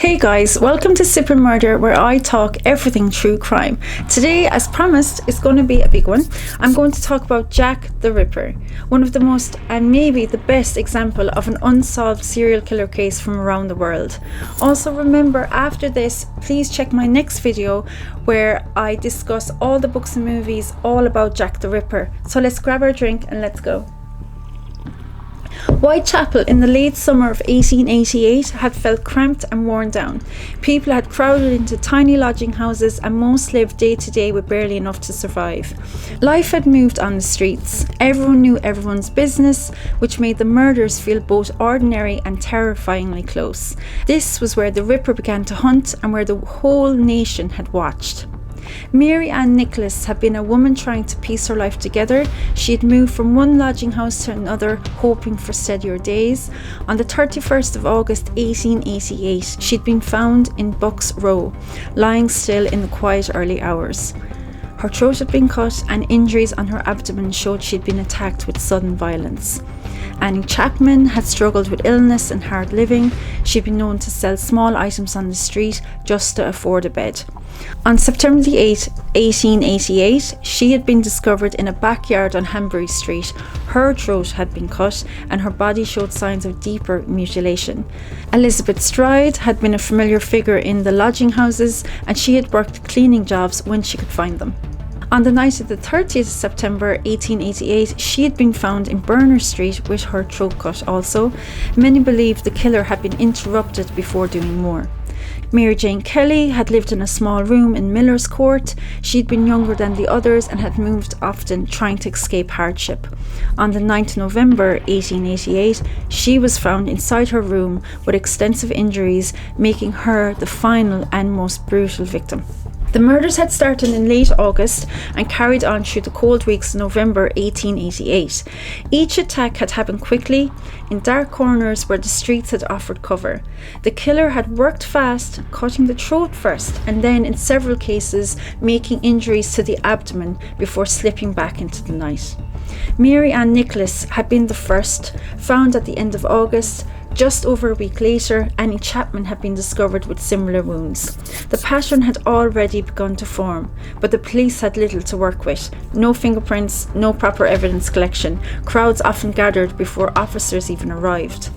Hey guys, welcome to Sip and Murder, where I talk everything true crime. Today, as promised, is going to be a big one. I'm going to talk about Jack the Ripper, one of the most and maybe the best example of an unsolved serial killer case from around the world. Also remember, after this, please check my next video where I discuss all the books and movies all about Jack the Ripper. So let's grab our drink and let's go. Whitechapel in the late summer of 1888 had felt cramped and worn down. People had crowded into tiny lodging houses and most lived day to day with barely enough to survive. Life had moved on the streets. Everyone knew everyone's business, which made the murders feel both ordinary and terrifyingly close. This was where the Ripper began to hunt and where the whole nation had watched. Mary Ann Nicholas had been a woman trying to piece her life together. She had moved from one lodging house to another, hoping for steadier days. On the 31st of August 1888, she'd been found in Buck's Row, lying still in the quiet early hours. Her throat had been cut and injuries on her abdomen showed she'd been attacked with sudden violence. Annie Chapman had struggled with illness and hard living. She'd been known to sell small items on the street just to afford a bed. On September the 8th, 1888, she had been discovered in a backyard on Hanbury Street. Her throat had been cut and her body showed signs of deeper mutilation. Elizabeth Stride had been a familiar figure in the lodging houses and she had worked cleaning jobs when she could find them. On the night of the 30th of September 1888, she had been found in Burner Street with her throat cut also. Many believed the killer had been interrupted before doing more. Mary Jane Kelly had lived in a small room in Miller's Court. She'd been younger than the others and had moved often, trying to escape hardship. On the 9th of November 1888, she was found inside her room with extensive injuries, making her the final and most brutal victim. The murders had started in late August and carried on through the cold weeks of November 1888. Each attack had happened quickly, in dark corners where the streets had offered cover. The killer had worked fast, cutting the throat first, and then in several cases making injuries to the abdomen before slipping back into the night. Mary Ann Nicholas had been the first, found at the end of August. Just over a week later, Annie Chapman had been discovered with similar wounds. The pattern had already begun to form, but the police had little to work with. No fingerprints, no proper evidence collection. Crowds often gathered before officers even arrived.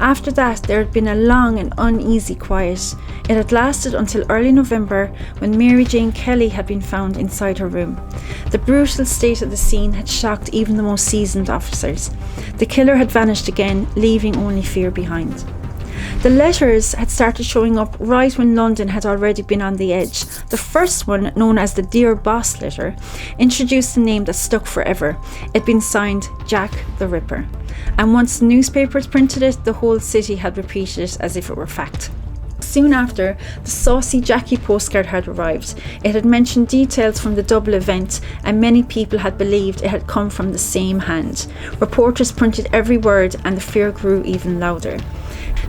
After that, there had been a long and uneasy quiet. It had lasted until early November when Mary Jane Kelly had been found inside her room. The brutal state of the scene had shocked even the most seasoned officers. The killer had vanished again, leaving only fear behind. The letters had started showing up right when London had already been on the edge. The first one, known as the Dear Boss letter, introduced a name that stuck forever. It had been signed Jack the Ripper. And once the newspapers printed it, the whole city had repeated it as if it were fact. Soon after, the saucy Jackie postcard had arrived. It had mentioned details from the double event, and many people had believed it had come from the same hand. Reporters printed every word, and the fear grew even louder.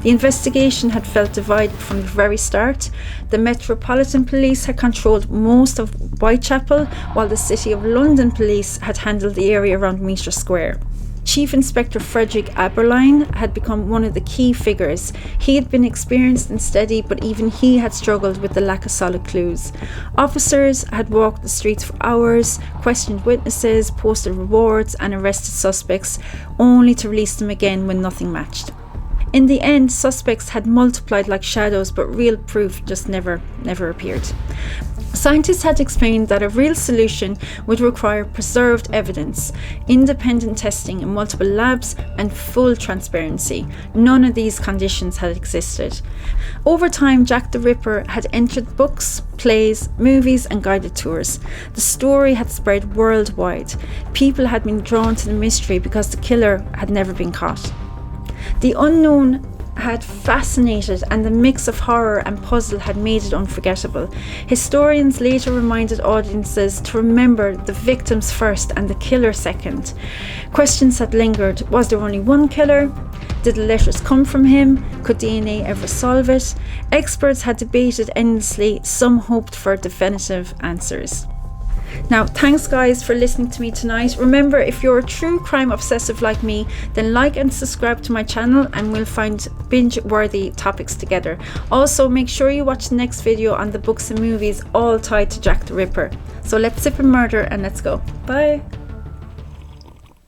The investigation had felt divided from the very start. The Metropolitan Police had controlled most of Whitechapel, while the City of London Police had handled the area around Meter Square. Chief Inspector Frederick Aberline had become one of the key figures. He had been experienced and steady, but even he had struggled with the lack of solid clues. Officers had walked the streets for hours, questioned witnesses, posted rewards and arrested suspects, only to release them again when nothing matched. In the end, suspects had multiplied like shadows, but real proof just never appeared. Scientists had explained that a real solution would require preserved evidence, independent testing in multiple labs, and full transparency. None of these conditions had existed. Over time, Jack the Ripper had entered books, plays, movies, and guided tours. The story had spread worldwide. People had been drawn to the mystery because the killer had never been caught. The unknown had fascinated, and the mix of horror and puzzle had made it unforgettable. Historians later reminded audiences to remember the victims first and the killer second. Questions had lingered. Was there only one killer? Did the letters come from him? Could DNA ever solve it? Experts had debated endlessly. Some hoped for definitive answers. Now, thanks guys for listening to me tonight. Remember, if you're a true crime obsessive like me, then like and subscribe to my channel and we'll find binge-worthy topics together. Also, make sure you watch the next video on the books and movies all tied to Jack the Ripper. So let's sip and murder and let's go. Bye.